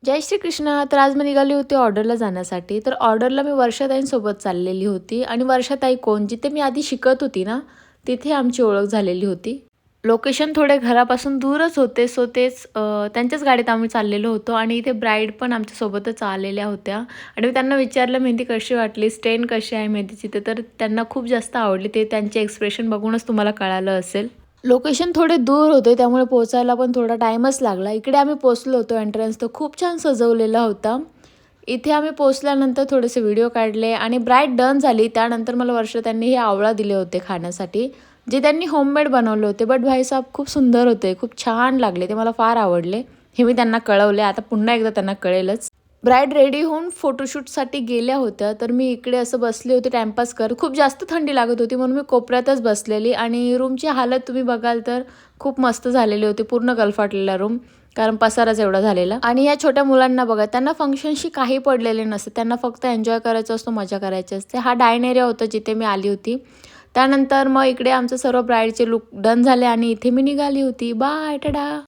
जय श्री कृष्ण. तर आज मी निघाली होती ऑर्डरला जाण्यासाठी. तर ऑर्डरला मी वर्षाताईंसोबत चाललेली होती आणि वर्षाताई कोण, जिथे मी आधी शिकत होती ना, तिथे आमची ओळख झालेली होती. लोकेशन थोडे घरापासून दूरच होते, सो त्यांच्याच गाडीत आम्ही चाललेलो होतो आणि इथे ब्राईड पण आमच्यासोबतच आलेल्या होत्या आणि मी त्यांना विचारलं, "मेहंदी कशी वाटली? स्टेन कशी आहे मेहंदीची?" तर त्यांना खूप जास्त आवडली. ते त्यांचे एक्सप्रेशन बघूनच तुम्हाला कळालं असेल. लोकेशन थोडे दूर होते त्यामुळे पोहोचायला पण थोडा टाईमच लागला. इकडे आम्ही पोहोचलो होतो. एंट्रन्स तर खूप छान सजवलेला होता. इथे आम्ही पोहोचल्यानंतर थोडेसे व्हिडिओ काढले आणि ब्राईड डन झाली. त्यानंतर मला त्यांनी हे आवळा दिले होते खाण्यासाठी, जे त्यांनी होममेड बनवले होते. बट भाईसाहब खूप सुंदर होते, खूप छान लागले. ते मला फार आवडले. हे मी त्यांना कळवले. आता पुन्हा एकदा त्यांना कळेलच. ब्राईड रेडी होऊन फोटोशूटसाठी गेल्या होत्या, तर मी इकडे असं बसले होते टाईमपास करत. खूप जास्त थंडी लागत होती म्हणून मी कोपऱ्यातच बसलेली आणि रूमची हालत तुम्ही बघाल तर खूप मस्त झालेली होती. पूर्ण गलफाटलेला रूम, कारण पसाराच एवढा झालेला. आणि या छोट्या मुलांना बघा, त्यांना फंक्शनशी काही पडलेले नसते. त्यांना फक्त एन्जॉय करायचं असतो, मजा करायची असते. हा डायन एरिया होता जिथे मी आली होती. त्यानंतर मग इकडे आमचं सर्व ब्राईडचे लूक डन झाले आणि इथे मी निघाली होती. बाय, टाटा.